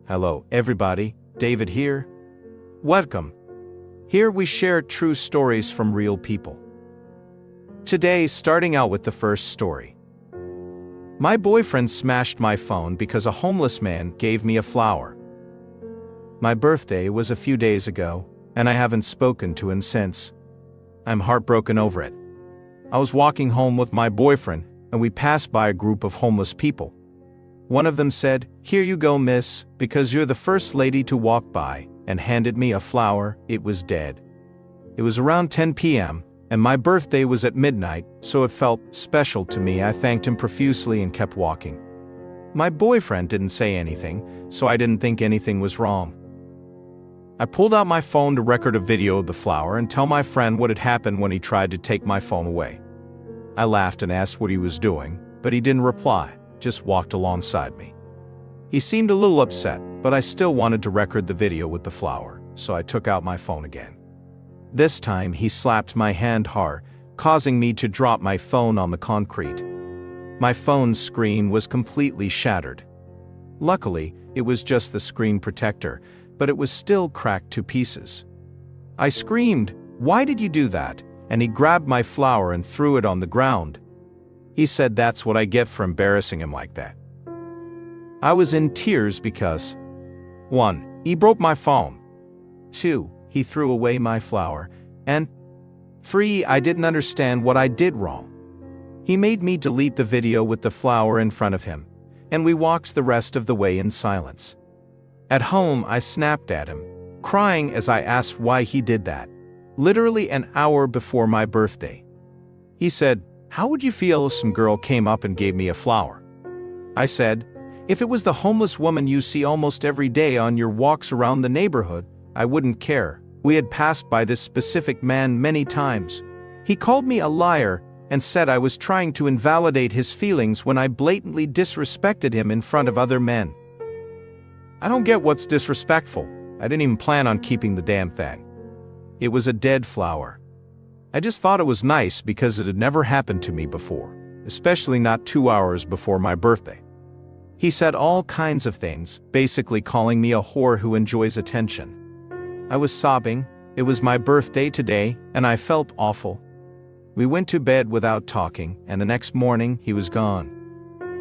Hello, everybody. David here. Welcome. Here we share true stories from real people. Today, starting out with the first story. My boyfriend smashed my phone because a homeless man gave me a flower. My birthday was a few days ago, and I haven't spoken to him since. I'm heartbroken over it. I was walking home with my boyfriend, and we passed by a group of homeless people. One of them said, "Here you go, miss, because you're the first lady to walk by," and handed me a flower. It was dead. It was around 10 p.m., and my birthday was at midnight, so it felt special to me. I thanked him profusely and kept walking. My boyfriend didn't say anything, so I didn't think anything was wrong. I pulled out my phone to record a video of the flower and tell my friend what had happened when he tried to take my phone away. I laughed and asked what he was doing, but he didn't reply, just walked alongside me. He seemed a little upset, but I still wanted to record the video with the flower, so I took out my phone again. This time he slapped my hand hard, causing me to drop my phone on the concrete. My phone's screen was completely shattered. Luckily, it was just the screen protector, but it was still cracked to pieces. I screamed, "Why did you do that?" And he grabbed my flower and threw it on the ground. He said that's what I get for embarrassing him like that. I was in tears because 1. He broke my phone. 2. He threw away my flower. And 3. I didn't understand what I did wrong. He made me delete the video with the flower in front of him, and we walked the rest of the way in silence. At home, I snapped at him, crying as I asked why he did that, literally an hour before my birthday. He said, "How would you feel if some girl came up and gave me a flower?" I said, "If it was the homeless woman you see almost every day on your walks around the neighborhood, I wouldn't care." We had passed by this specific man many times. He called me a liar and said I was trying to invalidate his feelings when I blatantly disrespected him in front of other men. I don't get what's disrespectful. I didn't even plan on keeping the damn thing. It was a dead flower. I just thought it was nice because it had never happened to me before, especially not 2 hours before my birthday. He said all kinds of things, basically calling me a whore who enjoys attention. I was sobbing. It was my birthday today, and I felt awful. We went to bed without talking, and the next morning he was gone.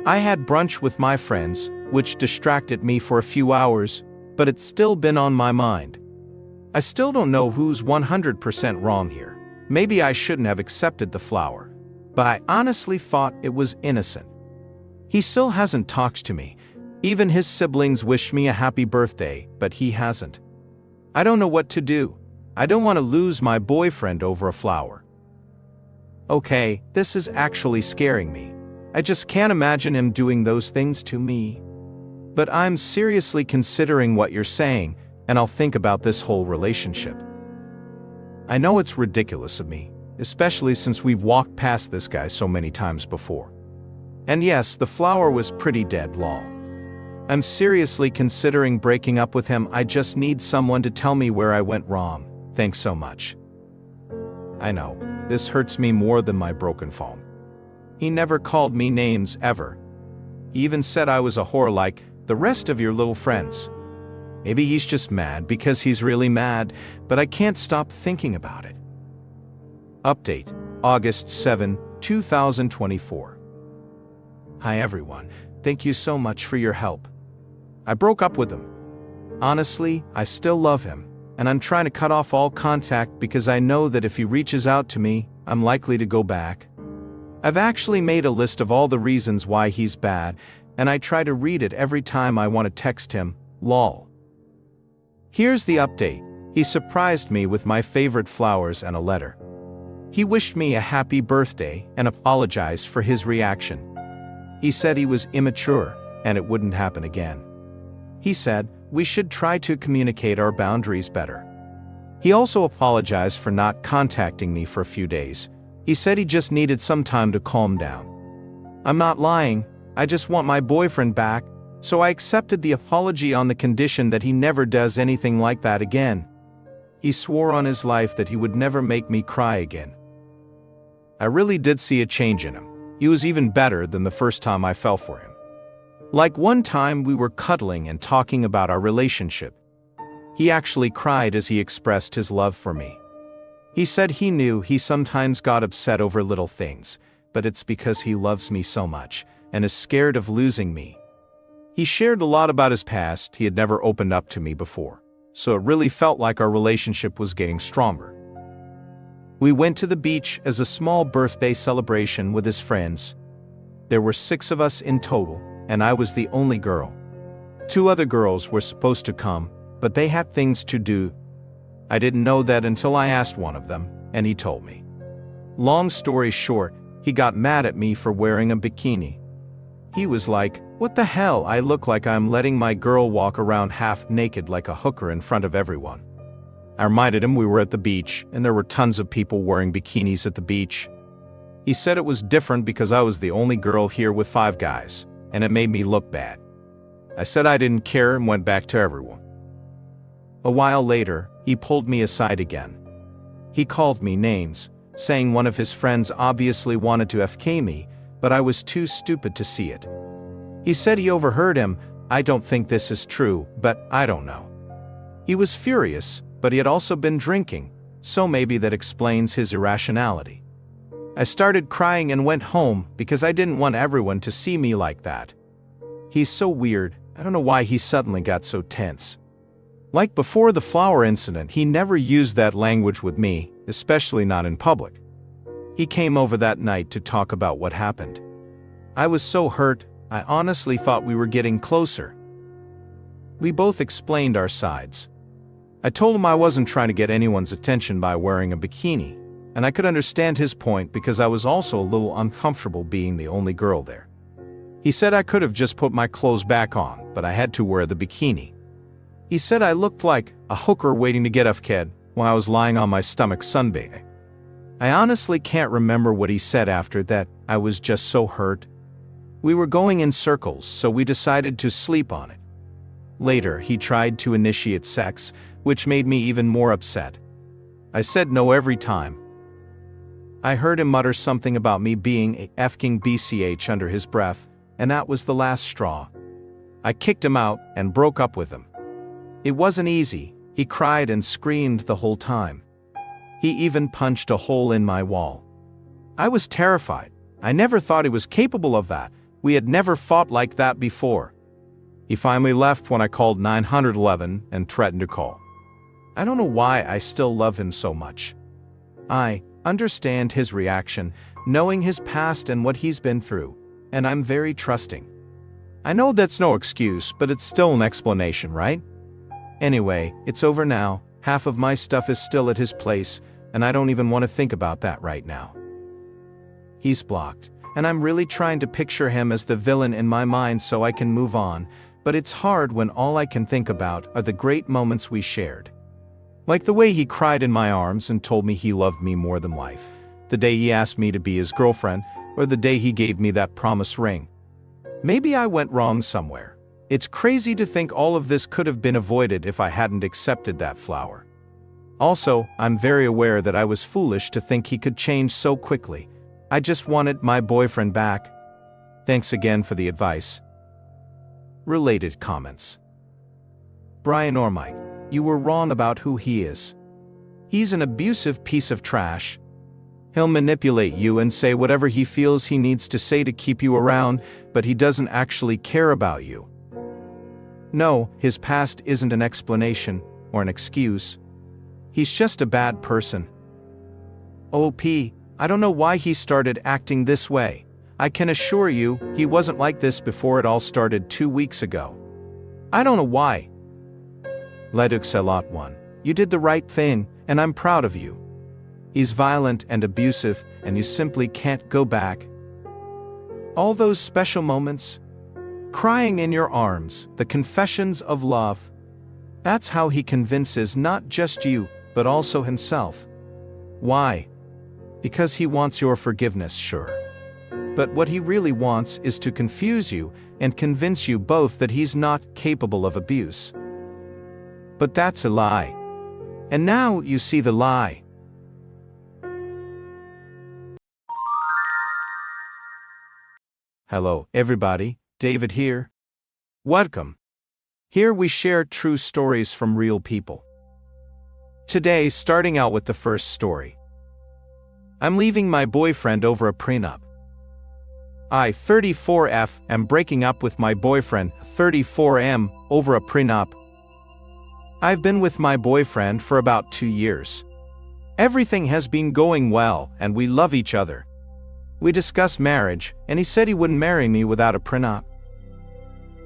I had brunch with my friends, which distracted me for a few hours, but it's still been on my mind. I still don't know who's 100% wrong here. Maybe I shouldn't have accepted the flower, but I honestly thought it was innocent. He still hasn't talked to me. Even his siblings wished me a happy birthday, but he hasn't. I don't know what to do. I don't want to lose my boyfriend over a flower. Okay, this is actually scaring me. I just can't imagine him doing those things to me. But I'm seriously considering what you're saying, and I'll think about this whole relationship. I know it's ridiculous of me, especially since we've walked past this guy so many times before. And yes, the flower was pretty dead, lol. I'm seriously considering breaking up with him. I just need someone to tell me where I went wrong. Thanks so much. I know, this hurts me more than my broken phone. He never called me names ever. He even said I was a whore like the rest of your little friends. Maybe he's just mad because he's really mad, but I can't stop thinking about it. Update, August 7, 2024. Hi everyone, thank you so much for your help. I broke up with him. Honestly, I still love him, and I'm trying to cut off all contact because I know that if he reaches out to me, I'm likely to go back. I've actually made a list of all the reasons why he's bad, and I try to read it every time I want to text him, lol. Here's the update. He surprised me with my favorite flowers and a letter. He wished me a happy birthday and apologized for his reaction. He said he was immature and it wouldn't happen again. He said we should try to communicate our boundaries better. He also apologized for not contacting me for a few days. He said he just needed some time to calm down. I'm not lying, I just want my boyfriend back. So I accepted the apology on the condition that he never does anything like that again. He swore on his life that he would never make me cry again. I really did see a change in him. He was even better than the first time I fell for him. Like one time we were cuddling and talking about our relationship. He actually cried as he expressed his love for me. He said he knew he sometimes got upset over little things, but it's because he loves me so much and is scared of losing me. He shared a lot about his past. He had never opened up to me before, so it really felt like our relationship was getting stronger. We went to the beach as a small birthday celebration with his friends. There were 6 of us in total, and I was the only girl. 2 other girls were supposed to come, but they had things to do. I didn't know that until I asked one of them, and he told me. Long story short, he got mad at me for wearing a bikini. He was like, "What the hell, I look like I'm letting my girl walk around half naked like a hooker in front of everyone." I reminded him we were at the beach, and there were tons of people wearing bikinis at the beach. He said it was different because I was the only girl here with 5 guys, and it made me look bad. I said I didn't care and went back to everyone. A while later, he pulled me aside again. He called me names, saying one of his friends obviously wanted to FK me, but I was too stupid to see it. He said he overheard him. I don't think this is true, but I don't know. He was furious, but he had also been drinking, so maybe that explains his irrationality. I started crying and went home because I didn't want everyone to see me like that. He's so weird. I don't know why he suddenly got so tense. Like before the flower incident, he never used that language with me, especially not in public. He came over that night to talk about what happened. I was so hurt, I honestly thought we were getting closer. We both explained our sides. I told him I wasn't trying to get anyone's attention by wearing a bikini, and I could understand his point because I was also a little uncomfortable being the only girl there. He said I could have just put my clothes back on, but I had to wear the bikini. He said I looked like a hooker waiting to get FK'd when I was lying on my stomach sunbathing. I honestly can't remember what he said after that. I was just so hurt. We were going in circles, so we decided to sleep on it. Later, he tried to initiate sex, which made me even more upset. I said no every time. I heard him mutter something about me being a effing BCH under his breath, and that was the last straw. I kicked him out and broke up with him. It wasn't easy. He cried and screamed the whole time. He even punched a hole in my wall. I was terrified. I never thought he was capable of that. We had never fought like that before. He finally left when I called 911 and threatened to call. I don't know why I still love him so much. I understand his reaction, knowing his past and what he's been through, and I'm very trusting. I know that's no excuse, but it's still an explanation, right? Anyway, it's over now. Half of my stuff is still at his place, and I don't even want to think about that right now. He's blocked, and I'm really trying to picture him as the villain in my mind so I can move on, but it's hard when all I can think about are the great moments we shared. Like the way he cried in my arms and told me he loved me more than life, the day he asked me to be his girlfriend, or the day he gave me that promise ring. Maybe I went wrong somewhere. It's crazy to think all of this could have been avoided if I hadn't accepted that flower. Also, I'm very aware that I was foolish to think he could change so quickly. I just wanted my boyfriend back. Thanks again for the advice. Related comments. Brian or Mike, you were wrong about who he is. He's an abusive piece of trash. He'll manipulate you and say whatever he feels he needs to say to keep you around, but he doesn't actually care about you. No, his past isn't an explanation or an excuse. He's just a bad person. OP, I don't know why he started acting this way. I can assure you, he wasn't like this before it all started 2 weeks ago. I don't know why. Leduxelot 1, you did the right thing, and I'm proud of you. He's violent and abusive, and you simply can't go back. All those special moments, crying in your arms, the confessions of love. That's how he convinces not just you, but also himself. Why? Because he wants your forgiveness, sure. But what he really wants is to confuse you and convince you both that he's not capable of abuse. But that's a lie. And now you see the lie. Hello, everybody. David here. Welcome. Here we share true stories from real people. Today, starting out with the first story. I'm leaving my boyfriend over a prenup. I, 34F, am breaking up with my boyfriend, 34M, over a prenup. I've been with my boyfriend for about 2 years. Everything has been going well, and we love each other. We discussed marriage, and he said he wouldn't marry me without a prenup.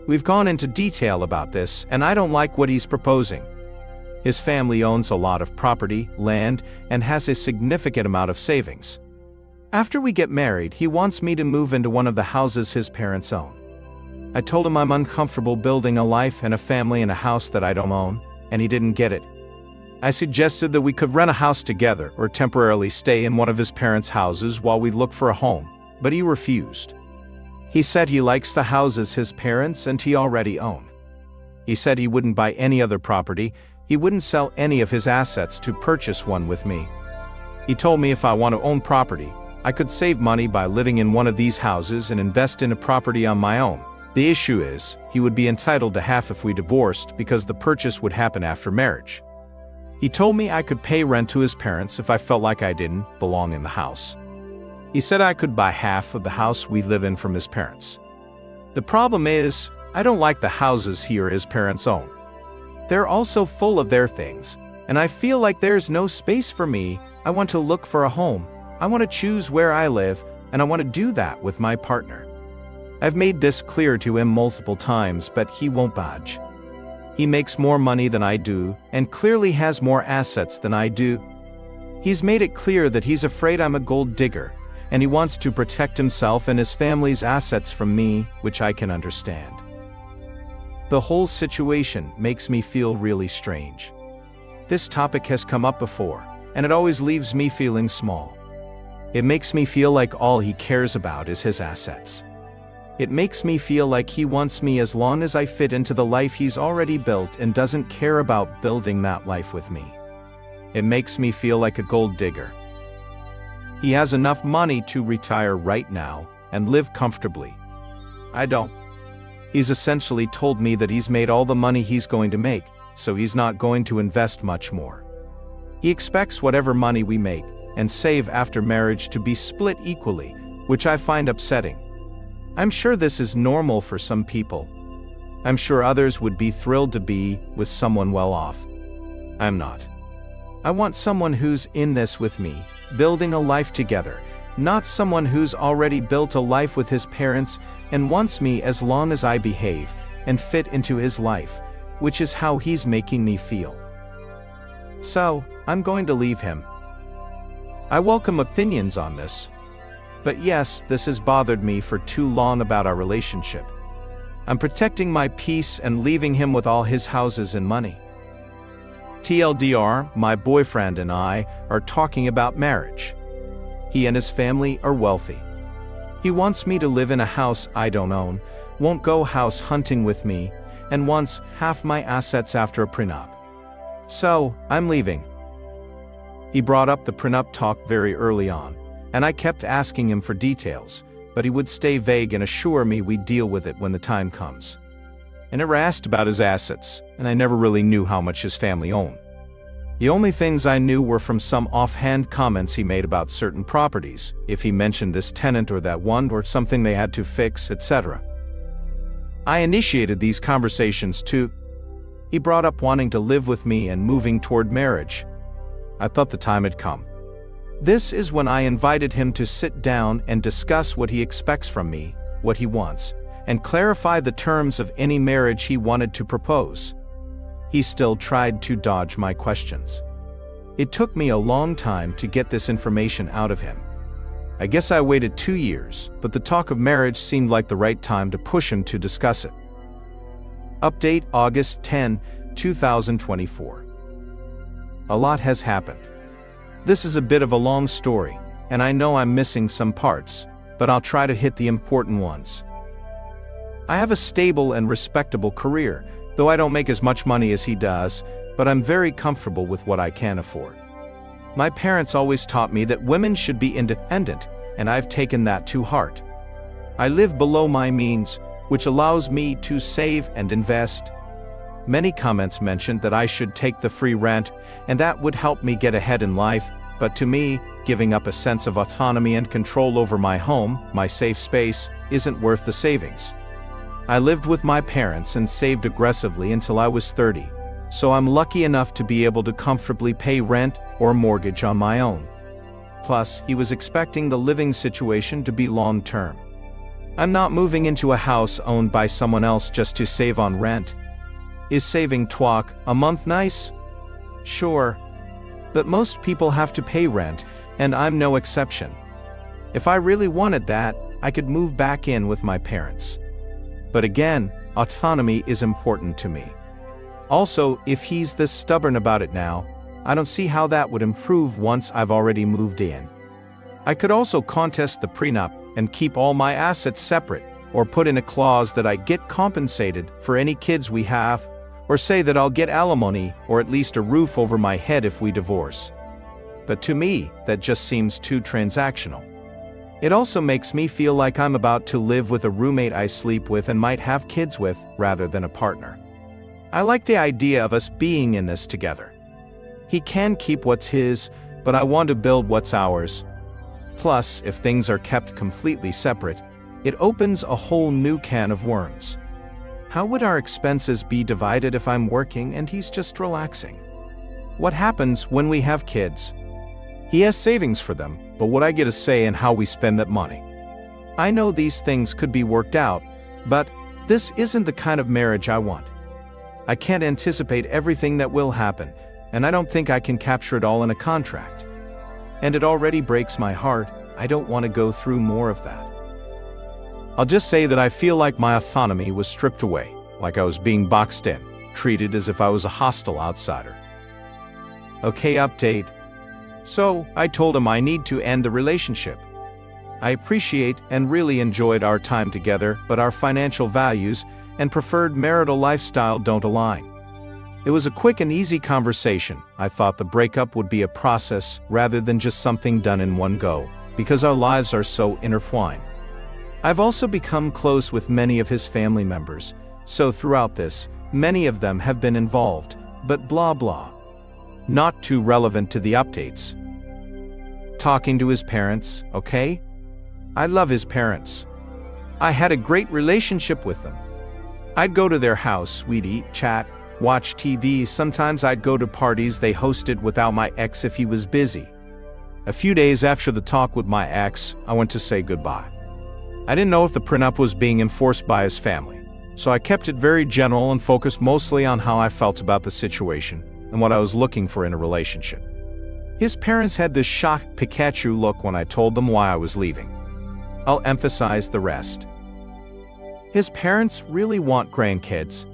We've gone into detail about this, and I don't like what he's proposing. His family owns a lot of property, land, and has a significant amount of savings. After we get married, he wants me to move into one of the houses his parents own. I told him I'm uncomfortable building a life and a family in a house that I don't own, and he didn't get it. I suggested that we could rent a house together or temporarily stay in one of his parents' houses while we look for a home, but he refused. He said he likes the houses his parents and he already own. He said he wouldn't buy any other property, he wouldn't sell any of his assets to purchase one with me. He told me if I want to own property, I could save money by living in one of these houses and invest in a property on my own. The issue is, he would be entitled to half if we divorced because the purchase would happen after marriage. He told me I could pay rent to his parents if I felt like I didn't belong in the house. He said I could buy half of the house we live in from his parents. The problem is, I don't like the houses he or his parents own. They're also full of their things, and I feel like there's no space for me. I want to look for a home. I want to choose where I live, and I want to do that with my partner. I've made this clear to him multiple times, but he won't budge. He makes more money than I do, and clearly has more assets than I do. He's made it clear that he's afraid I'm a gold digger, and he wants to protect himself and his family's assets from me, which I can understand. The whole situation makes me feel really strange. This topic has come up before, and it always leaves me feeling small. It makes me feel like all he cares about is his assets. It makes me feel like he wants me as long as I fit into the life he's already built and doesn't care about building that life with me. It makes me feel like a gold digger. He has enough money to retire right now and live comfortably. I don't. He's essentially told me that he's made all the money he's going to make, so he's not going to invest much more. He expects whatever money we make and save after marriage to be split equally, which I find upsetting. I'm sure this is normal for some people. I'm sure others would be thrilled to be with someone well off. I'm not. I want someone who's in this with me, building a life together, not someone who's already built a life with his parents and wants me as long as I behave and fit into his life, which is how he's making me feel. So, I'm going to leave him. I welcome opinions on this. But yes, this has bothered me for too long about our relationship. I'm protecting my peace and leaving him with all his houses and money. TLDR, my boyfriend and I are talking about marriage. He and his family are wealthy. He wants me to live in a house I don't own, won't go house hunting with me, and wants half my assets after a prenup. So, I'm leaving. He brought up the prenup talk very early on, and I kept asking him for details, but he would stay vague and assure me we'd deal with it when the time comes. I never asked about his assets, and I never really knew how much his family owned. The only things I knew were from some offhand comments he made about certain properties, if he mentioned this tenant or that one or something they had to fix, etc. I initiated these conversations too. He brought up wanting to live with me and moving toward marriage. I thought the time had come. This is when I invited him to sit down and discuss what he expects from me, what he wants, and clarify the terms of any marriage he wanted to propose. He still tried to dodge my questions. It took me a long time to get this information out of him. I guess I waited 2 years, but the talk of marriage seemed like the right time to push him to discuss it. Update August 10, 2024. A lot has happened. This is a bit of a long story, and I know I'm missing some parts, but I'll try to hit the important ones. I have a stable and respectable career, though I don't make as much money as he does, but I'm very comfortable with what I can afford. My parents always taught me that women should be independent, and I've taken that to heart. I live below my means, which allows me to save and invest. Many comments mentioned that I should take the free rent, and that would help me get ahead in life, but to me, giving up a sense of autonomy and control over my home, my safe space, isn't worth the savings. I lived with my parents and saved aggressively until I was 30, so I'm lucky enough to be able to comfortably pay rent or mortgage on my own. Plus, he was expecting the living situation to be long-term. I'm not moving into a house owned by someone else just to save on rent. Is saving $20 a month nice? Sure. But most people have to pay rent, and I'm no exception. If I really wanted that, I could move back in with my parents. But again, autonomy is important to me. Also, if he's this stubborn about it now, I don't see how that would improve once I've already moved in. I could also contest the prenup and keep all my assets separate, or put in a clause that I get compensated for any kids we have, or say that I'll get alimony or at least a roof over my head if we divorce. But to me, that just seems too transactional. It also makes me feel like I'm about to live with a roommate I sleep with and might have kids with, rather than a partner. I like the idea of us being in this together. He can keep what's his, but I want to build what's ours. Plus, if things are kept completely separate, it opens a whole new can of worms. How would our expenses be divided if I'm working and he's just relaxing? What happens when we have kids? He has savings for them, but would I get a say in how we spend that money? I know these things could be worked out, but this isn't the kind of marriage I want. I can't anticipate everything that will happen, and I don't think I can capture it all in a contract. And it already breaks my heart. I don't want to go through more of that. I'll just say that I feel like my autonomy was stripped away, like I was being boxed in, treated as if I was a hostile outsider. Okay, update. So, I told him I need to end the relationship. I appreciate and really enjoyed our time together, but our financial values and preferred marital lifestyle don't align. It was a quick and easy conversation. I thought the breakup would be a process rather than just something done in one go, because our lives are so intertwined. I've also become close with many of his family members, so throughout this, many of them have been involved, but blah blah. Not too relevant to the updates. Talking to his parents, okay? I love his parents. I had a great relationship with them. I'd go to their house, we'd eat, chat, watch TV, sometimes I'd go to parties they hosted without my ex if he was busy. A few days after the talk with my ex, I went to say goodbye. I didn't know if the prenup was being enforced by his family, so I kept it very general and focused mostly on how I felt about the situation and what I was looking for in a relationship. His parents had this shocked Pikachu look when I told them why I was leaving. I'll emphasize the rest. His parents really want grandkids.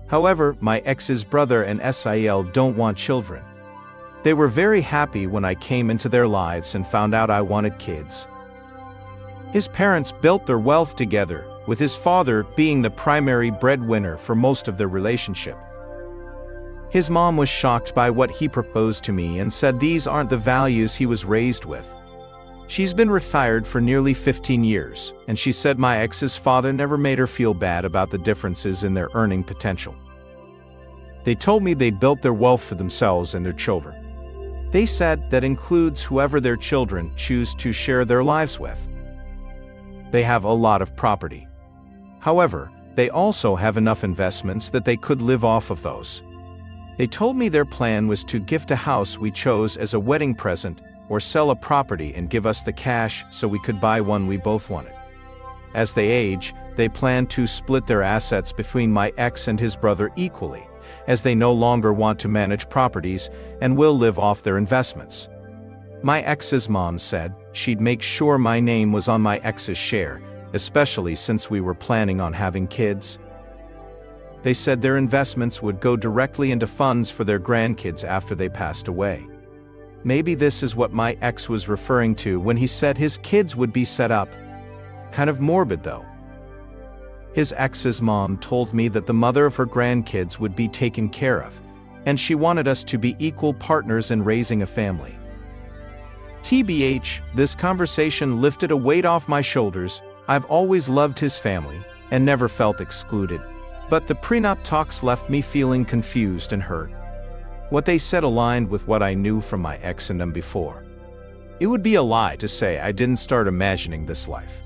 However, my ex's brother and SIL don't want children. They were very happy when I came into their lives and found out I wanted kids. His parents built their wealth together, with his father being the primary breadwinner for most of their relationship. His mom was shocked by what he proposed to me and said these aren't the values he was raised with. She's been retired for nearly 15 years, and she said my ex's father never made her feel bad about the differences in their earning potential. They told me they built their wealth for themselves and their children. They said that includes whoever their children choose to share their lives with. They have a lot of property. However, they also have enough investments that they could live off of those. They told me their plan was to gift a house we chose as a wedding present or sell a property and give us the cash so we could buy one we both wanted. As they age, they plan to split their assets between my ex and his brother equally, as they no longer want to manage properties and will live off their investments. My ex's mom said she'd make sure my name was on my ex's share, especially since we were planning on having kids. They said their investments would go directly into funds for their grandkids after they passed away. Maybe this is what my ex was referring to when he said his kids would be set up. Kind of morbid though. His ex's mom told me that the mother of her grandkids would be taken care of, and she wanted us to be equal partners in raising a family. TBH, this conversation lifted a weight off my shoulders. I've always loved his family, and never felt excluded. But the prenup talks left me feeling confused and hurt. What they said aligned with what I knew from my ex and them before. It would be a lie to say I didn't start imagining this life.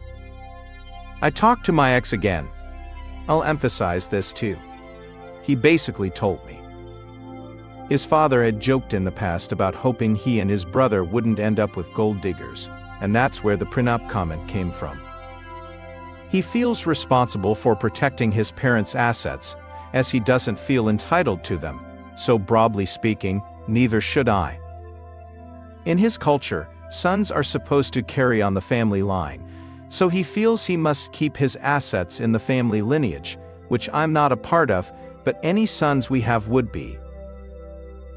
I talked to my ex again. I'll emphasize this too. He basically told me his father had joked in the past about hoping he and his brother wouldn't end up with gold diggers, and that's where the prenup comment came from. He feels responsible for protecting his parents' assets, as he doesn't feel entitled to them, so broadly speaking, neither should I. In his culture, sons are supposed to carry on the family line, so he feels he must keep his assets in the family lineage, which I'm not a part of, but any sons we have would be.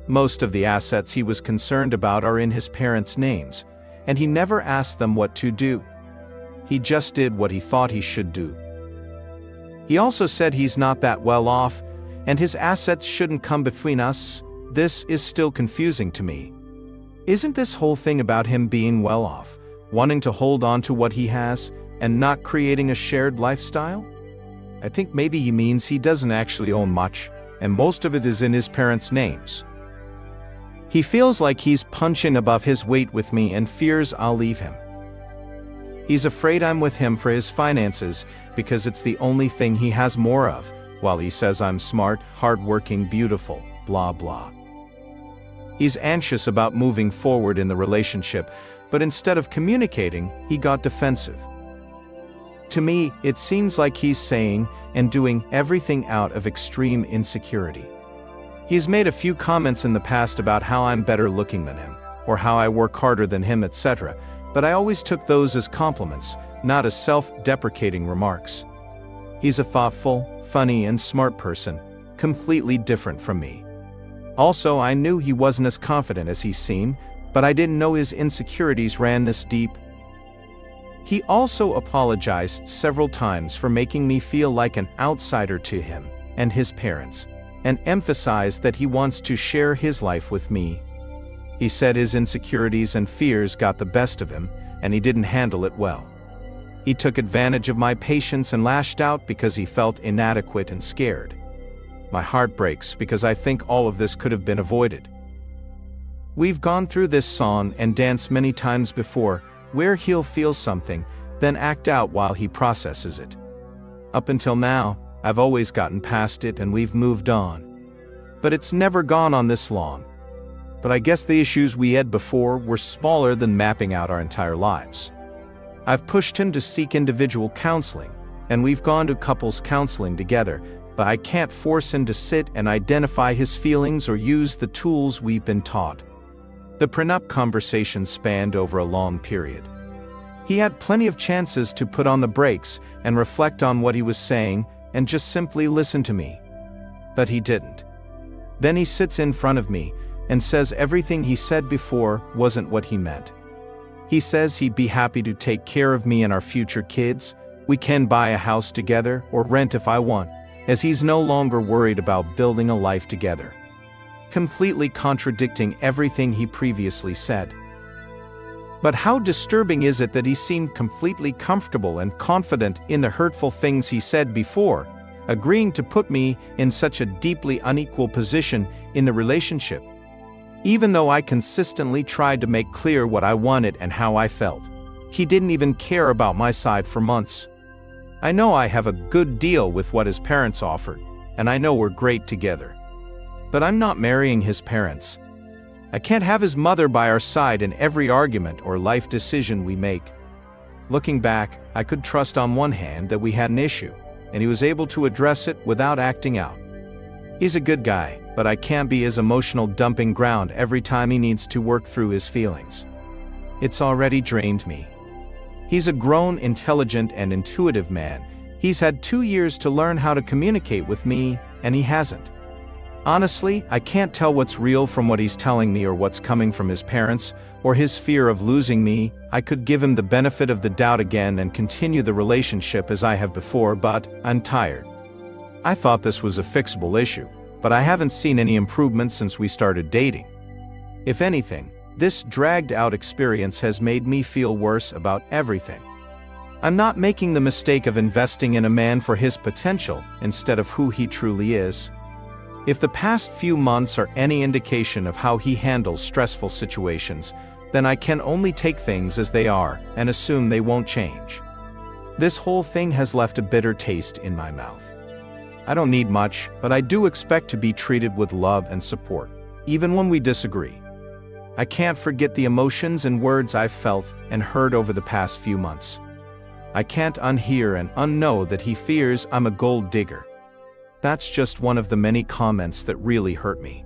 Most of the assets he was concerned about are in his parents' names, and he never asked them what to do. He just did what he thought he should do. He also said he's not that well off, and his assets shouldn't come between us. This is still confusing to me. Isn't this whole thing about him being well off, wanting to hold on to what he has, and not creating a shared lifestyle? I think maybe he means he doesn't actually own much, and most of it is in his parents' names. He feels like he's punching above his weight with me and fears I'll leave him. He's afraid I'm with him for his finances because it's the only thing he has more of, while he says I'm smart, hardworking, beautiful, blah blah. He's anxious about moving forward in the relationship, but instead of communicating, he got defensive. To me, it seems like he's saying and doing everything out of extreme insecurity. He's made a few comments in the past about how I'm better looking than him, or how I work harder than him, etc., but I always took those as compliments, not as self-deprecating remarks. He's a thoughtful, funny, and smart person, completely different from me. Also, I knew he wasn't as confident as he seemed, but I didn't know his insecurities ran this deep. He also apologized several times for making me feel like an outsider to him and his parents, and emphasized that he wants to share his life with me. He said his insecurities and fears got the best of him, and he didn't handle it well. He took advantage of my patience and lashed out because he felt inadequate and scared. My heart breaks because I think all of this could have been avoided. We've gone through this song and dance many times before, where he'll feel something, then act out while he processes it. Up until now, I've always gotten past it and we've moved on. But it's never gone on this long. But I guess the issues we had before were smaller than mapping out our entire lives. I've pushed him to seek individual counseling, and we've gone to couples counseling together, but I can't force him to sit and identify his feelings or use the tools we've been taught. The prenup conversation spanned over a long period. He had plenty of chances to put on the brakes and reflect on what he was saying and just simply listen to me. But he didn't. Then he sits in front of me and says everything he said before wasn't what he meant. He says he'd be happy to take care of me and our future kids. We can buy a house together or rent if I want, as he's no longer worried about building a life together. Completely contradicting everything he previously said. But how disturbing is it that he seemed completely comfortable and confident in the hurtful things he said before, agreeing to put me in such a deeply unequal position in the relationship, even though I consistently tried to make clear what I wanted and how I felt. He didn't even care about my side for months. I know I have a good deal with what his parents offered, and I know we're great together. But I'm not marrying his parents. I can't have his mother by our side in every argument or life decision we make. Looking back, I could trust on one hand that we had an issue, and he was able to address it without acting out. He's a good guy, but I can't be his emotional dumping ground every time he needs to work through his feelings. It's already drained me. He's a grown, intelligent, and intuitive man. He's had 2 years to learn how to communicate with me, and he hasn't. Honestly, I can't tell what's real from what he's telling me or what's coming from his parents, or his fear of losing me. I could give him the benefit of the doubt again and continue the relationship as I have before, but I'm tired. I thought this was a fixable issue, but I haven't seen any improvement since we started dating. If anything, this dragged-out experience has made me feel worse about everything. I'm not making the mistake of investing in a man for his potential instead of who he truly is. If the past few months are any indication of how he handles stressful situations, then I can only take things as they are and assume they won't change. This whole thing has left a bitter taste in my mouth. I don't need much, but I do expect to be treated with love and support, even when we disagree. I can't forget the emotions and words I've felt and heard over the past few months. I can't unhear and unknow that he fears I'm a gold digger. That's just one of the many comments that really hurt me.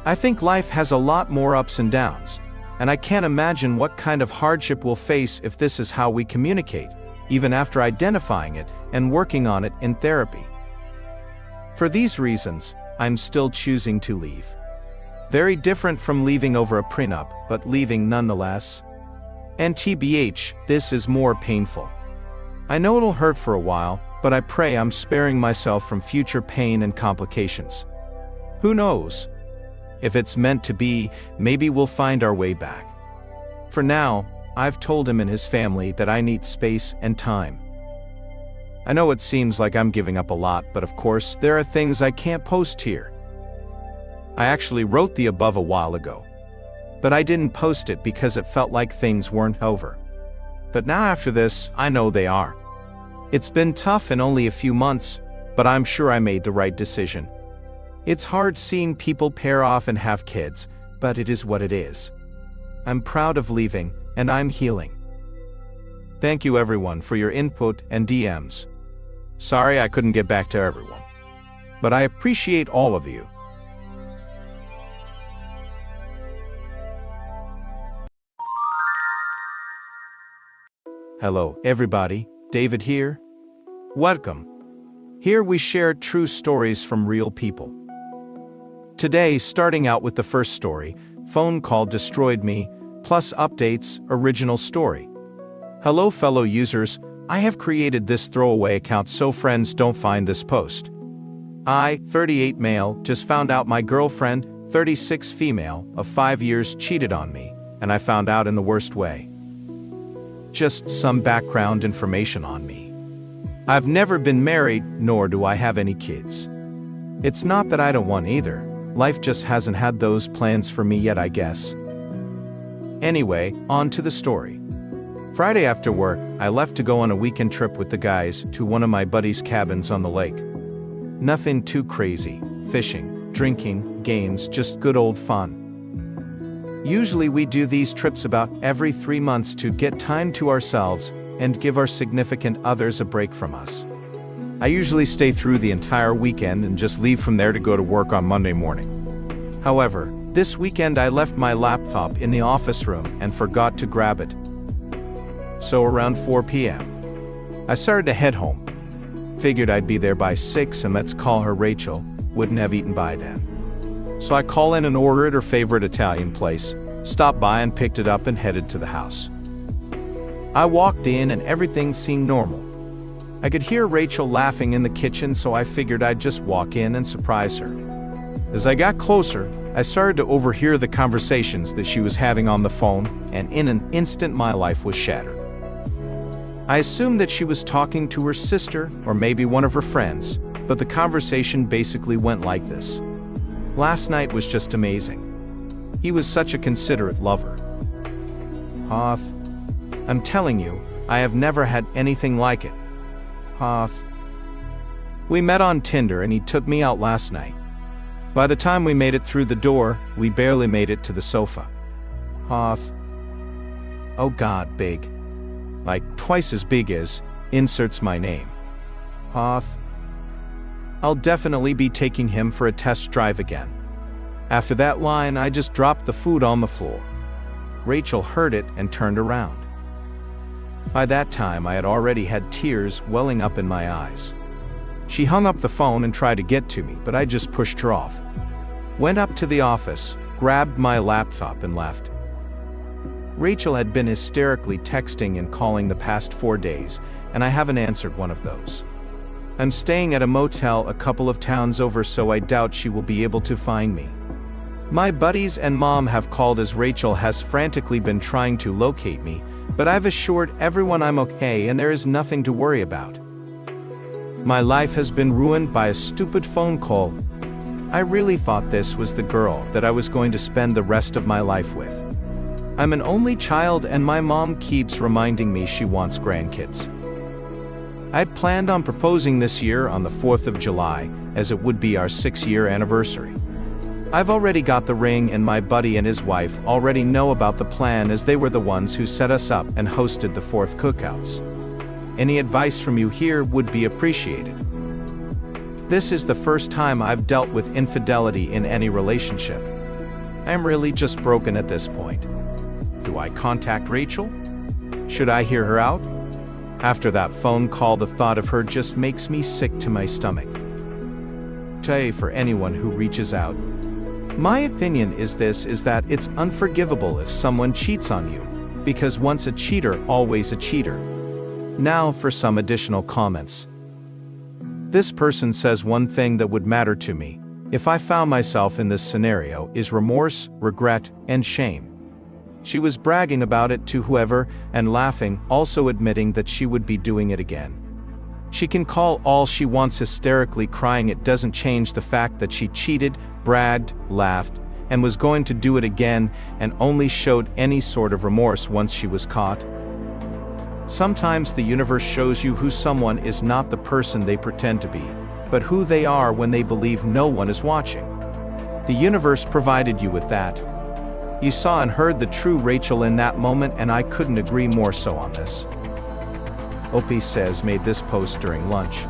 I think life has a lot more ups and downs, and I can't imagine what kind of hardship we'll face if this is how we communicate, even after identifying it and working on it in therapy. For these reasons, I'm still choosing to leave. Very different from leaving over a prenup, but leaving nonetheless. And TBH, this is more painful. I know it'll hurt for a while, but I pray I'm sparing myself from future pain and complications. Who knows? If it's meant to be, maybe we'll find our way back. For now, I've told him and his family that I need space and time. I know it seems like I'm giving up a lot, but of course, there are things I can't post here. I actually wrote the above a while ago, but I didn't post it because it felt like things weren't over. But now after this, I know they are. It's been tough in only a few months, but I'm sure I made the right decision. It's hard seeing people pair off and have kids, but it is what it is. I'm proud of leaving, and I'm healing. Thank you everyone for your input and DMs. Sorry I couldn't get back to everyone, but I appreciate all of you. Hello, everybody. David here. Welcome. Here we share true stories from real people. Today, starting out with the first story, phone call destroyed me, plus updates, original story. Hello fellow users, I have created this throwaway account so friends don't find this post. I, 38 male, just found out my girlfriend, 36 female, of 5 years cheated on me, and I found out in the worst way. Just some background information on me. I've never been married, nor do I have any kids. It's not that I don't want either. Life just hasn't had those plans for me yet, I guess. Anyway, on to the story. Friday after work, I left to go on a weekend trip with the guys to one of my buddies' cabins on the lake. Nothing too crazy, fishing, drinking, games, just good old fun. Usually we do these trips about every 3 months to get time to ourselves and give our significant others a break from us. I usually stay through the entire weekend and just leave from there to go to work on Monday morning. However, this weekend I left my laptop in the office room and forgot to grab it. So around 4 p.m., I started to head home. Figured I'd be there by 6 and let's call her Rachel, wouldn't have eaten by then. So I call in and order at her favorite Italian place, stopped by and picked it up and headed to the house. I walked in and everything seemed normal. I could hear Rachel laughing in the kitchen, so I figured I'd just walk in and surprise her. As I got closer, I started to overhear the conversations that she was having on the phone, and in an instant my life was shattered. I assumed that she was talking to her sister or maybe one of her friends, but the conversation basically went like this. Last night was just amazing. He was such a considerate lover. Hoth. I'm telling you, I have never had anything like it. Hoth. We met on Tinder and he took me out last night. By the time we made it through the door, we barely made it to the sofa. Hoth. Oh God, big. Like twice as big as, inserts my name. Hoth. I'll definitely be taking him for a test drive again. After that line, I just dropped the food on the floor. Rachel heard it and turned around. By that time, I had already had tears welling up in my eyes. She hung up the phone and tried to get to me, but I just pushed her off. Went up to the office, grabbed my laptop and left. Rachel had been hysterically texting and calling the past 4 days, and I haven't answered one of those. I'm staying at a motel a couple of towns over, so I doubt she will be able to find me. My buddies and mom have called as Rachel has frantically been trying to locate me, But I've assured everyone I'm okay and there is nothing to worry about. My life has been ruined by a stupid phone call. I really thought this was the girl that I was going to spend the rest of my life with. I'm an only child and my mom keeps reminding me she wants grandkids. I'd planned on proposing this year on the 4th of July, as it would be our 6-year anniversary. I've already got the ring and my buddy and his wife already know about the plan as they were the ones who set us up and hosted the 4th cookouts. Any advice from you here would be appreciated. This is the first time I've dealt with infidelity in any relationship. I'm really just broken at this point. Do I contact Rachel? Should I hear her out? After that phone call, the thought of her just makes me sick to my stomach. For anyone who reaches out, my opinion is that it's unforgivable if someone cheats on you, because once a cheater, always a cheater. Now for some additional comments. This person says one thing that would matter to me, if I found myself in this scenario, is remorse, regret, and shame. She was bragging about it to whoever and laughing, also admitting that she would be doing it again. She can call all she wants hysterically crying, it doesn't change the fact that she cheated, bragged, laughed, and was going to do it again, and only showed any sort of remorse once she was caught. Sometimes the universe shows you who someone is not the person they pretend to be, but who they are when they believe no one is watching. The universe provided you with that. You saw and heard the true Rachel in that moment, and I couldn't agree more so on this. Opie says made this post during lunch.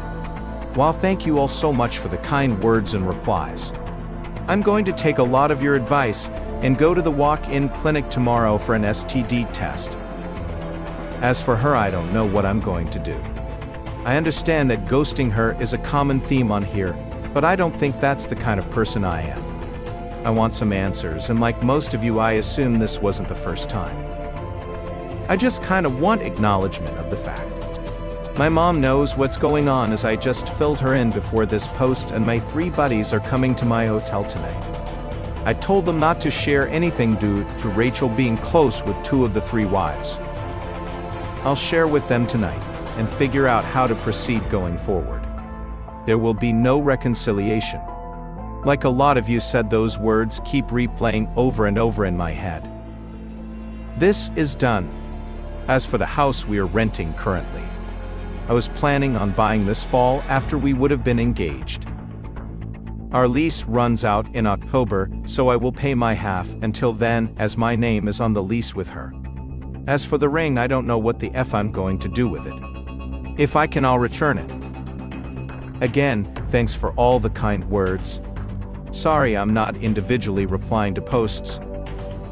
While thank you all so much for the kind words and replies. I'm going to take a lot of your advice and go to the walk-in clinic tomorrow for an STD test. As for her, I don't know what I'm going to do. I understand that ghosting her is a common theme on here, but I don't think that's the kind of person I am. I want some answers, and like most of you, I assume this wasn't the first time. I just kind of want acknowledgement of the fact. My mom knows what's going on as I just filled her in before this post, and my 3 buddies are coming to my hotel tonight. I told them not to share anything due to Rachel being close with 2 of the 3 wives. I'll share with them tonight and figure out how to proceed going forward. There will be no reconciliation. Like a lot of you said, those words keep replaying over and over in my head. This is done. As for the house we are renting currently, I was planning on buying this fall after we would have been engaged. Our lease runs out in October, so I will pay my half until then, as my name is on the lease with her. As for the ring, I don't know what the F I'm going to do with it. If I can, I'll return it. Again, thanks for all the kind words. Sorry I'm not individually replying to posts.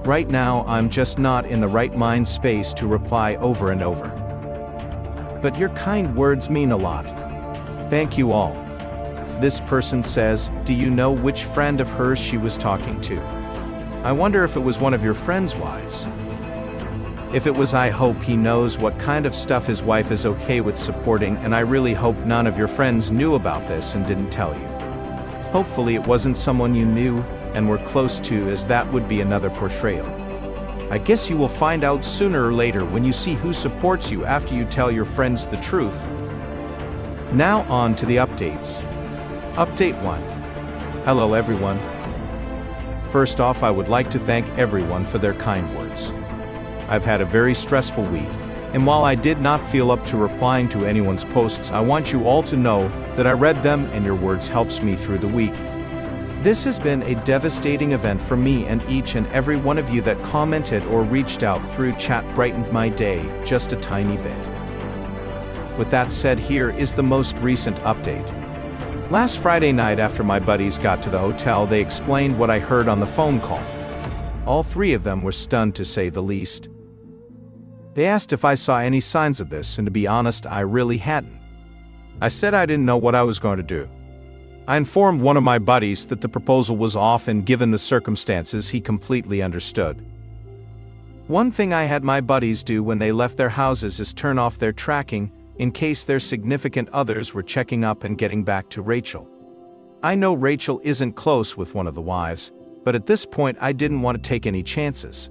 Right now I'm just not in the right mind space to reply over and over. But your kind words mean a lot. Thank you all. This person says, do you know which friend of hers she was talking to? I wonder if it was one of your friend's wives. If it was, I hope he knows what kind of stuff his wife is okay with supporting, and I really hope none of your friends knew about this and didn't tell you. Hopefully it wasn't someone you knew and were close to, as that would be another portrayal. I guess you will find out sooner or later when you see who supports you after you tell your friends the truth. Now on to the updates. Update 1. Hello everyone. First off, I would like to thank everyone for their kind words. I've had a very stressful week, and while I did not feel up to replying to anyone's posts, I want you all to know that I read them and your words helps me through the week. This has been a devastating event for me, and each and every one of you that commented or reached out through chat brightened my day just a tiny bit. With that said, here is the most recent update. Last Friday night, after my buddies got to the hotel, they explained what I heard on the phone call. All 3 of them were stunned, to say the least. They asked if I saw any signs of this, and to be honest, I really hadn't. I said I didn't know what I was going to do. I informed one of my buddies that the proposal was off, and given the circumstances, he completely understood. One thing I had my buddies do when they left their houses is turn off their tracking, in case their significant others were checking up and getting back to Rachel. I know Rachel isn't close with one of the wives, but at this point I didn't want to take any chances.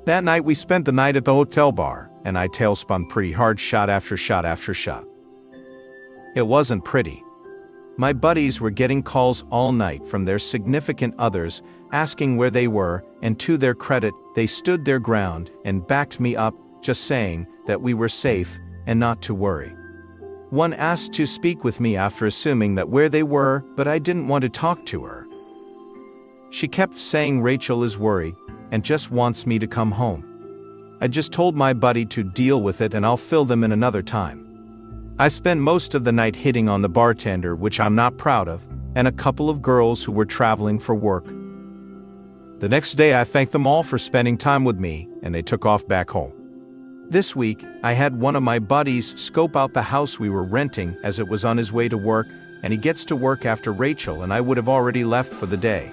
That night we spent the night at the hotel bar, and I tailspun pretty hard, shot after shot after shot. It wasn't pretty. My buddies were getting calls all night from their significant others asking where they were, and to their credit, they stood their ground and backed me up, just saying that we were safe and not to worry. One asked to speak with me after assuming that where they were, but I didn't want to talk to her. She kept saying Rachel is worried and just wants me to come home. I just told my buddy to deal with it and I'll fill them in another time. I spent most of the night hitting on the bartender, which I'm not proud of, and a couple of girls who were traveling for work. The next day I thanked them all for spending time with me, and they took off back home. This week, I had one of my buddies scope out the house we were renting as it was on his way to work, and he gets to work after Rachel and I would have already left for the day.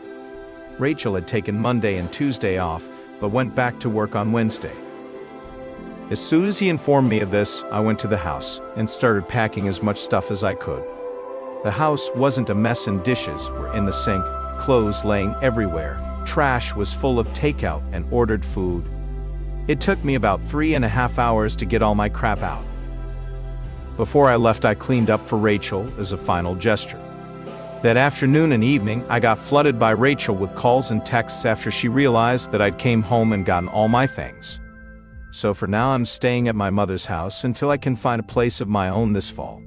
Rachel had taken Monday and Tuesday off, but went back to work on Wednesday. As soon as he informed me of this, I went to the house and started packing as much stuff as I could. The house wasn't a mess and dishes were in the sink, clothes laying everywhere, trash was full of takeout and ordered food. It took me about 3.5 hours to get all my crap out. Before I left, I cleaned up for Rachel as a final gesture. That afternoon and evening, I got flooded by Rachel with calls and texts after she realized that I'd came home and gotten all my things. So for now, I'm staying at my mother's house until I can find a place of my own this fall.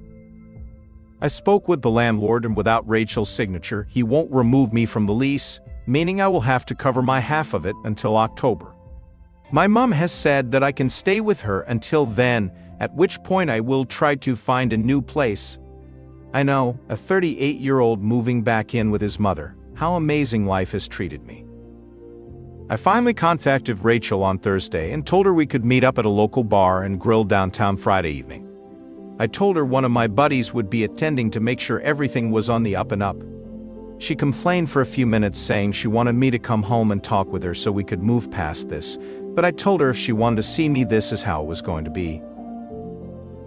I spoke with the landlord, and without Rachel's signature, he won't remove me from the lease, meaning I will have to cover my half of it until October. My mom has said that I can stay with her until then, at which point I will try to find a new place. I know, a 38-year-old moving back in with his mother, how amazing life has treated me. I finally contacted Rachel on Thursday and told her we could meet up at a local bar and grill downtown Friday evening. I told her one of my buddies would be attending to make sure everything was on the up and up. She complained for a few minutes, saying she wanted me to come home and talk with her so we could move past this, but I told her if she wanted to see me, this is how it was going to be.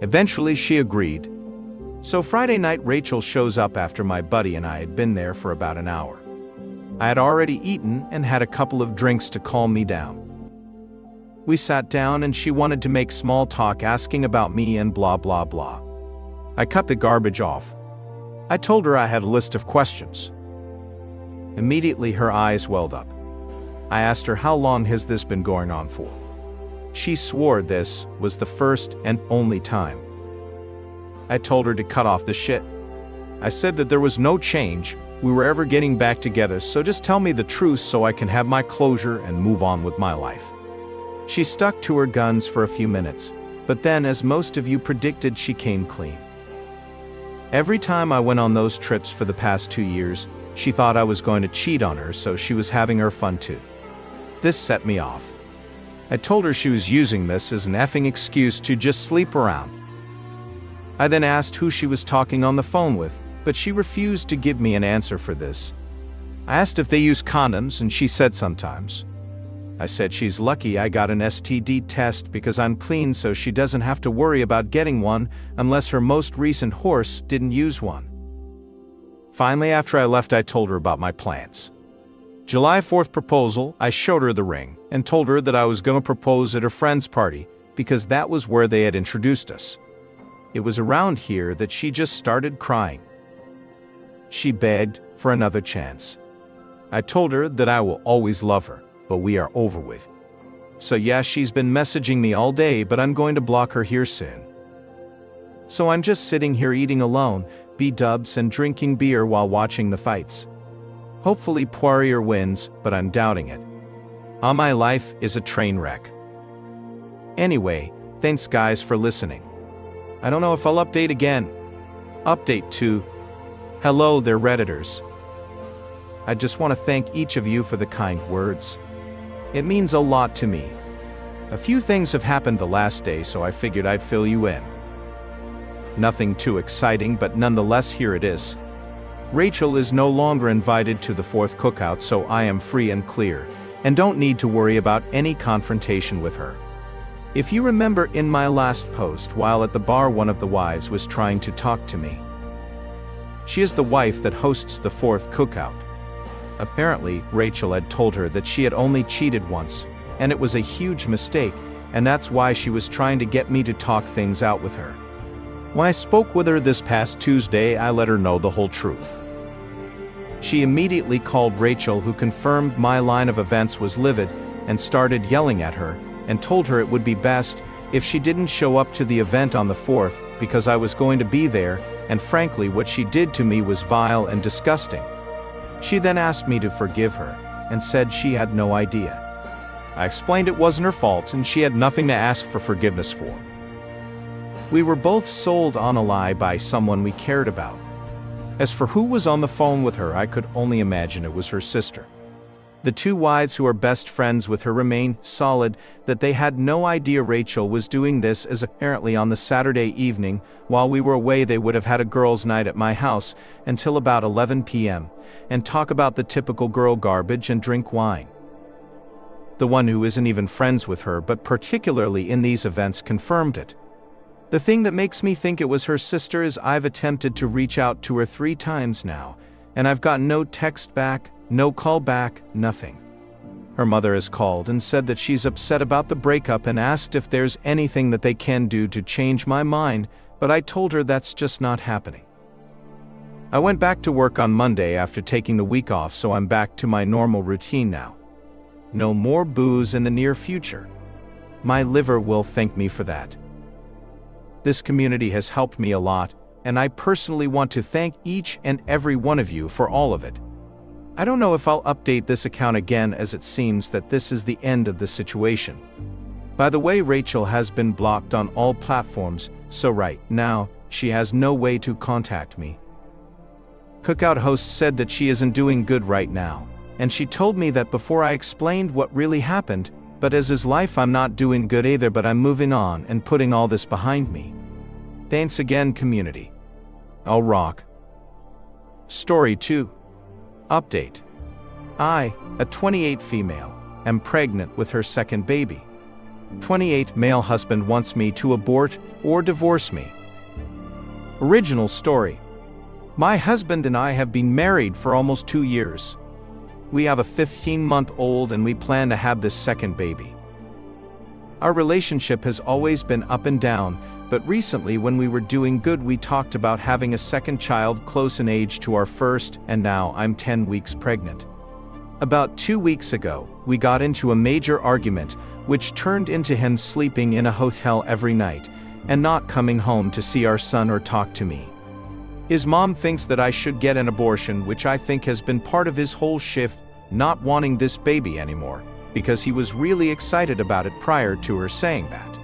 Eventually she agreed. So Friday night Rachel shows up after my buddy and I had been there for about an hour. I had already eaten and had a couple of drinks to calm me down. We sat down and she wanted to make small talk, asking about me and blah blah blah. I cut the garbage off. I told her I had a list of questions. Immediately her eyes welled up. I asked her how long has this been going on for. She swore this was the first and only time. I told her to cut off the shit. I said that there was no change we were ever getting back together, so just tell me the truth so I can have my closure and move on with my life. She stuck to her guns for a few minutes, but then, as most of you predicted, she came clean. Every time I went on those trips for the past 2 years, she thought I was going to cheat on her, so she was having her fun too. This set me off. I told her she was using this as an effing excuse to just sleep around. I then asked who she was talking on the phone with, but she refused to give me an answer for this. I asked if they use condoms, and she said sometimes. I said she's lucky I got an STD test because I'm clean, so she doesn't have to worry about getting one unless her most recent horse didn't use one. Finally, after I left, I told her about my plans. July 4th proposal, I showed her the ring and told her that I was going to propose at her friend's party because that was where they had introduced us. It was around here that she just started crying. She begged for another chance. I told her that I will always love her, but we are over with. So yeah, she's been messaging me all day, but I'm going to block her here soon. So I'm just sitting here eating alone, B-dubs, and drinking beer while watching the fights. Hopefully Poirier wins, but I'm doubting it. My life is a train wreck. Anyway, thanks guys for listening. I don't know if I'll update again. Update 2. Hello there, Redditors. I just want to thank each of you for the kind words. It means a lot to me. A few things have happened the last day, so I figured I'd fill you in. Nothing too exciting, but nonetheless here it is. Rachel is no longer invited to the 4th cookout, so I am free and clear, and don't need to worry about any confrontation with her. If you remember in my last post, while at the bar, one of the wives was trying to talk to me. She is the wife that hosts the 4th cookout. Apparently, Rachel had told her that she had only cheated once, and it was a huge mistake, and that's why she was trying to get me to talk things out with her. When I spoke with her this past Tuesday, I let her know the whole truth. She immediately called Rachel, who confirmed my line of events was livid, and started yelling at her, and told her it would be best if she didn't show up to the event on the 4th, because I was going to be there, and frankly what she did to me was vile and disgusting. She then asked me to forgive her, and said she had no idea. I explained it wasn't her fault and she had nothing to ask for forgiveness for. We were both sold on a lie by someone we cared about. As for who was on the phone with her, I could only imagine it was her sister. The two wives who are best friends with her remain solid that they had no idea Rachel was doing this, as apparently on the Saturday evening, while we were away, they would have had a girls' night at my house until about 11 p.m. and talk about the typical girl garbage and drink wine. The one who isn't even friends with her, but particularly in these events, confirmed it. The thing that makes me think it was her sister is I've attempted to reach out to her 3 times now, and I've gotten no text back, no call back, nothing. Her mother has called and said that she's upset about the breakup and asked if there's anything that they can do to change my mind, but I told her that's just not happening. I went back to work on Monday after taking the week off, so I'm back to my normal routine now. No more booze in the near future. My liver will thank me for that. This community has helped me a lot, and I personally want to thank each and every one of you for all of it. I don't know if I'll update this account again, as it seems that this is the end of the situation. By the way, Rachel has been blocked on all platforms, so right now, she has no way to contact me. Cookout host said that she isn't doing good right now, and she told me that before I explained what really happened, but as is life, I'm not doing good either, but I'm moving on and putting all this behind me. Thanks again, community. I'll rock. Story 2. Update. I, a 28 female, am pregnant with her second baby. 28 male husband wants me to abort or divorce me. Original story. My husband and I have been married for almost 2 years. We have a 15-month-old and we plan to have this second baby. Our relationship has always been up and down, but recently when we were doing good we talked about having a second child close in age to our first, and now I'm 10 weeks pregnant. About 2 weeks ago, we got into a major argument, which turned into him sleeping in a hotel every night, and not coming home to see our son or talk to me. His mom thinks that I should get an abortion, which I think has been part of his whole shift, not wanting this baby anymore, because he was really excited about it prior to her saying that.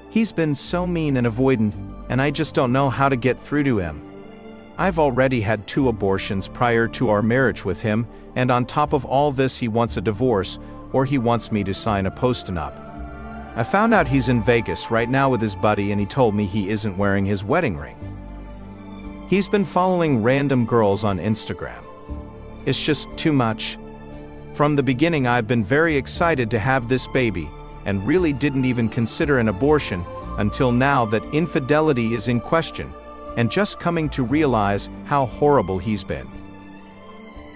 He's been so mean and avoidant, and I just don't know how to get through to him. I've already had 2 abortions prior to our marriage with him, and on top of all this he wants a divorce, or he wants me to sign a post-nup. I found out he's in Vegas right now with his buddy, and he told me he isn't wearing his wedding ring. He's been following random girls on Instagram. It's just too much. From the beginning I've been very excited to have this baby, and really didn't even consider an abortion until now that infidelity is in question, and just coming to realize how horrible he's been.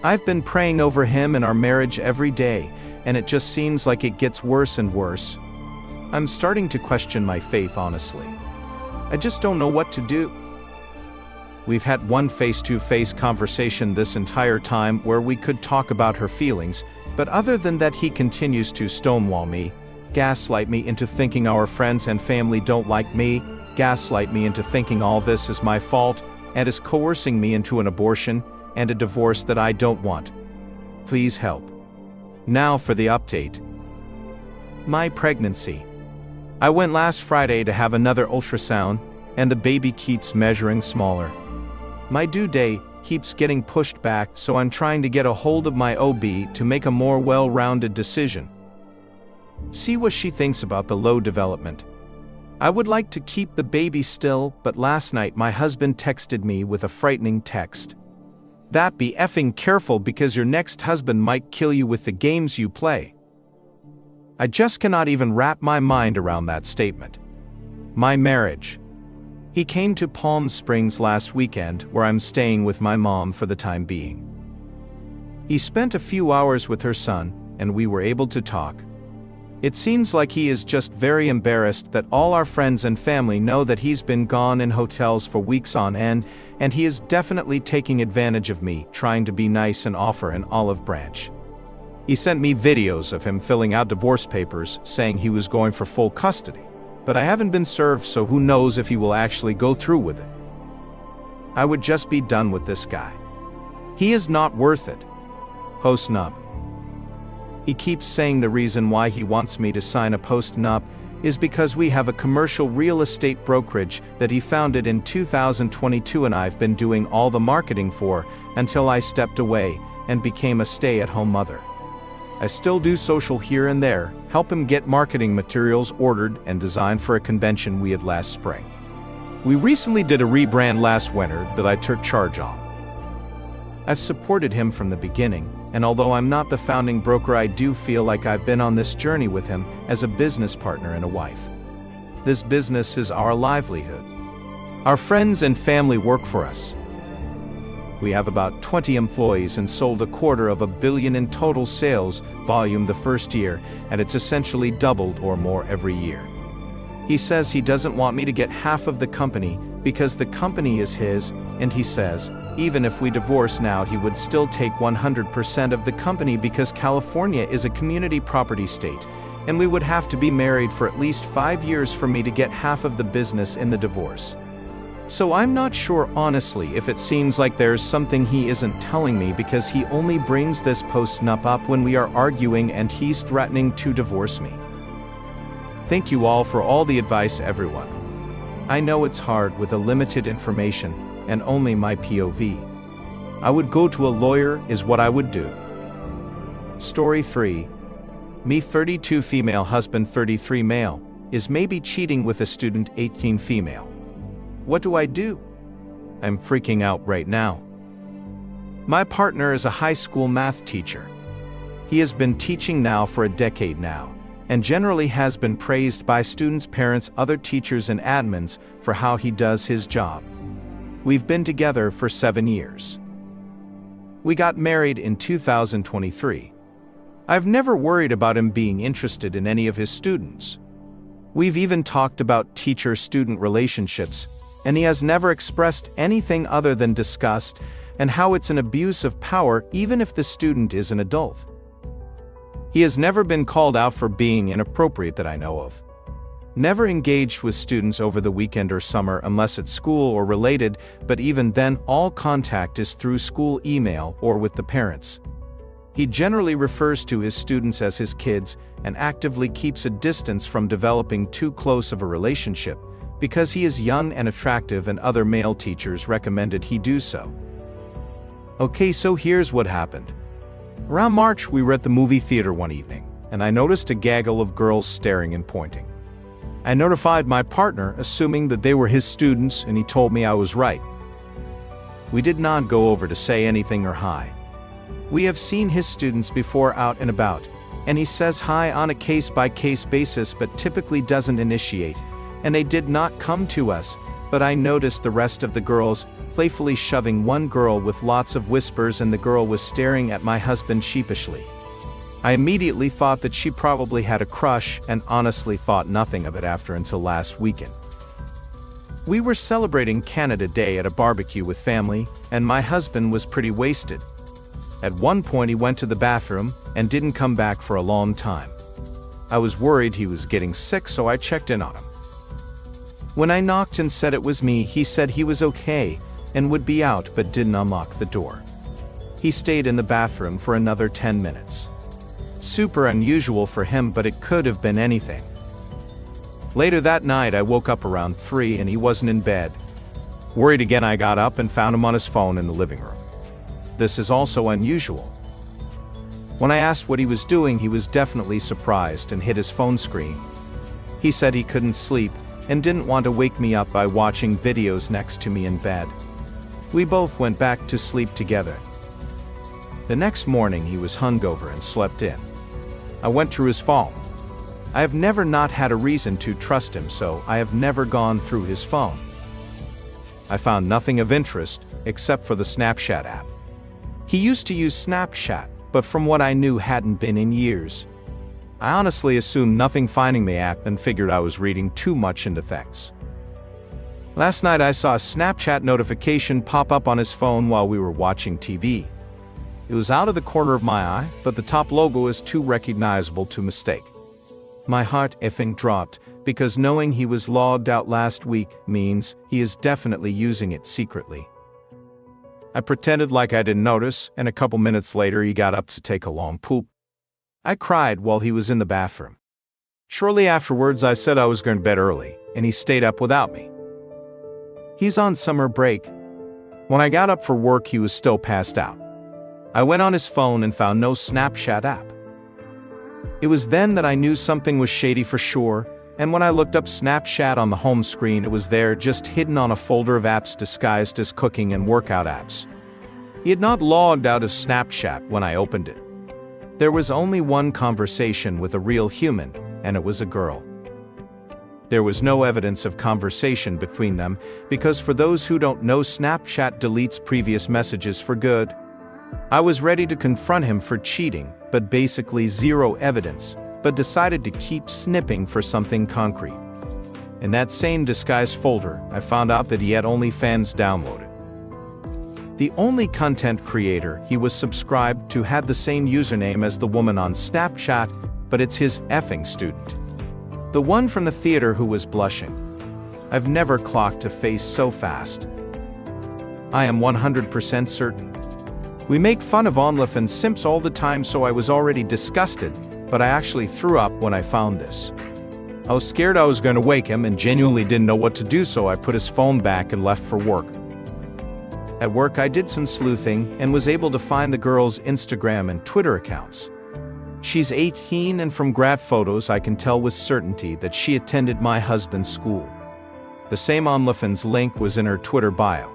I've been praying over him and our marriage every day, and it just seems like it gets worse and worse. I'm starting to question my faith, honestly. I just don't know what to do. We've had one face-to-face conversation this entire time where we could talk about her feelings, but other than that he continues to stonewall me, gaslight me into thinking our friends and family don't like me, gaslight me into thinking all this is my fault, and is coercing me into an abortion and a divorce that I don't want. Please help. Now for the update. My pregnancy. I went last Friday to have another ultrasound, and the baby keeps measuring smaller. My due date keeps getting pushed back, so I'm trying to get a hold of my OB to make a more well-rounded decision. See what she thinks about the low development. I would like to keep the baby still, but last night my husband texted me with a frightening text. That be effing careful, because your next husband might kill you with the games you play. I just cannot even wrap my mind around that statement. My marriage. He came to Palm Springs last weekend, where I'm staying with my mom for the time being. He spent a few hours with her son, and we were able to talk. It seems like he is just very embarrassed that all our friends and family know that he's been gone in hotels for weeks on end, and he is definitely taking advantage of me, trying to be nice and offer an olive branch. He sent me videos of him filling out divorce papers, saying he was going for full custody. But I haven't been served, so who knows if he will actually go through with it. I would just be done with this guy. He is not worth it. Post-nup. He keeps saying the reason why he wants me to sign a post-nup is because we have a commercial real estate brokerage that he founded in 2022 and I've been doing all the marketing for until I stepped away and became a stay-at-home mother. I still do social here and there, help him get marketing materials ordered and designed for a convention we had last spring. We recently did a rebrand last winter that I took charge of. I've supported him from the beginning, and although I'm not the founding broker, I do feel like I've been on this journey with him as a business partner and a wife. This business is our livelihood. Our friends and family work for us. We have about 20 employees and sold $250 million in total sales volume the first year, and it's essentially doubled or more every year. He says he doesn't want me to get half of the company because the company is his, and he says, even if we divorce now, he would still take 100% of the company because California is a community property state, and we would have to be married for at least 5 years for me to get half of the business in the divorce. So I'm not sure honestly if it seems like there's something he isn't telling me, because he only brings this post-nup up when we are arguing and he's threatening to divorce me. Thank you all for all the advice, everyone. I know it's hard with a limited information and only my POV. I would go to a lawyer is what I would do. Story 3. Me 32 female, husband 33 male, is maybe cheating with a student 18 female. What do I do? I'm freaking out right now. My partner is a high school math teacher. He has been teaching now for a decade now, and generally has been praised by students, parents, other teachers and admins for how he does his job. We've been together for 7 years. We got married in 2023. I've never worried about him being interested in any of his students. We've even talked about teacher-student relationships, and he has never expressed anything other than disgust and how it's an abuse of power even if the student is an adult. He has never been called out for being inappropriate that I know of. Never engaged with students over the weekend or summer unless it's school or related, but even then all contact is through school email or with the parents. He generally refers to his students as his kids and actively keeps a distance from developing too close of a relationship because he is young and attractive and other male teachers recommended he do so. Okay, so here's what happened. Around March, we were at the movie theater one evening, and I noticed a gaggle of girls staring and pointing. I notified my partner, assuming that they were his students, and he told me I was right. We did not go over to say anything or hi. We have seen his students before out and about, and he says hi on a case-by-case basis but typically doesn't initiate, and they did not come to us, but I noticed the rest of the girls playfully shoving one girl with lots of whispers, and the girl was staring at my husband sheepishly. I immediately thought that she probably had a crush and honestly thought nothing of it after until last weekend. We were celebrating Canada Day at a barbecue with family, and my husband was pretty wasted. At one point he went to the bathroom and didn't come back for a long time. I was worried he was getting sick, so I checked in on him. When I knocked and said it was me, he said he was okay and would be out but didn't unlock the door. He stayed in the bathroom for another 10 minutes. Super unusual for him, but it could have been anything. Later that night I woke up around 3 and he wasn't in bed. Worried again, I got up and found him on his phone in the living room. This is also unusual. When I asked what he was doing, he was definitely surprised and hit his phone screen. He said he couldn't sleep and didn't want to wake me up by watching videos next to me in bed. We both went back to sleep together. The next morning he was hungover and slept in. I went through his phone. I have never not had a reason to trust him, so I have never gone through his phone. I found nothing of interest except for the Snapchat app. He used to use Snapchat, but from what I knew hadn't been in years. I honestly assumed nothing finding the app and figured I was reading too much into things. Last night I saw a Snapchat notification pop up on his phone while we were watching TV. It was out of the corner of my eye, but the top logo is too recognizable to mistake. My heart effing dropped, because knowing he was logged out last week means he is definitely using it secretly. I pretended like I didn't notice, and a couple minutes later he got up to take a long poop. I cried while he was in the bathroom. Shortly afterwards I said I was going to bed early, and he stayed up without me. He's on summer break. When I got up for work he was still passed out. I went on his phone and found no Snapchat app. It was then that I knew something was shady for sure, and when I looked up Snapchat on the home screen it was there, just hidden on a folder of apps disguised as cooking and workout apps. He had not logged out of Snapchat when I opened it. There was only one conversation with a real human, and it was a girl. There was no evidence of conversation between them, because for those who don't know, Snapchat deletes previous messages for good. I was ready to confront him for cheating, but basically zero evidence, but decided to keep snipping for something concrete. In that same disguise folder, I found out that he had OnlyFans downloaded. The only content creator he was subscribed to had the same username as the woman on Snapchat, but it's his effing student. The one from the theater who was blushing. I've never clocked a face so fast. I am 100% certain. We make fun of OnlyFans simps all the time, so I was already disgusted, but I actually threw up when I found this. I was scared I was going to wake him and genuinely didn't know what to do, so I put his phone back and left for work. At work I did some sleuthing and was able to find the girl's Instagram and Twitter accounts. She's 18, and from grad photos I can tell with certainty that she attended my husband's school. The same OnlyFans link was in her Twitter bio.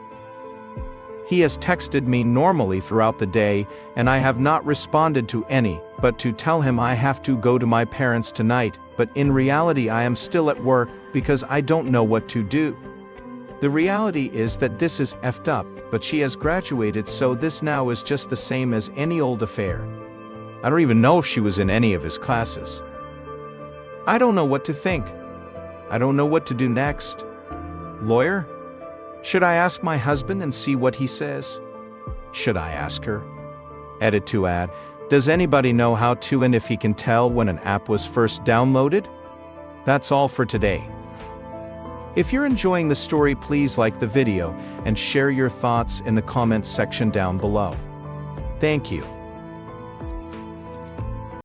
He has texted me normally throughout the day, and I have not responded to any, but to tell him I have to go to my parents tonight, but in reality I am still at work because I don't know what to do. The reality is that this is effed up, but she has graduated, so this now is just the same as any old affair. I don't even know if she was in any of his classes. I don't know what to think. I don't know what to do next. Lawyer? Should I ask my husband and see what he says? Should I ask her? Edit to add, does anybody know how to and if he can tell when an app was first downloaded? That's all for today. If you're enjoying the story, please like the video and share your thoughts in the comments section down below. Thank you.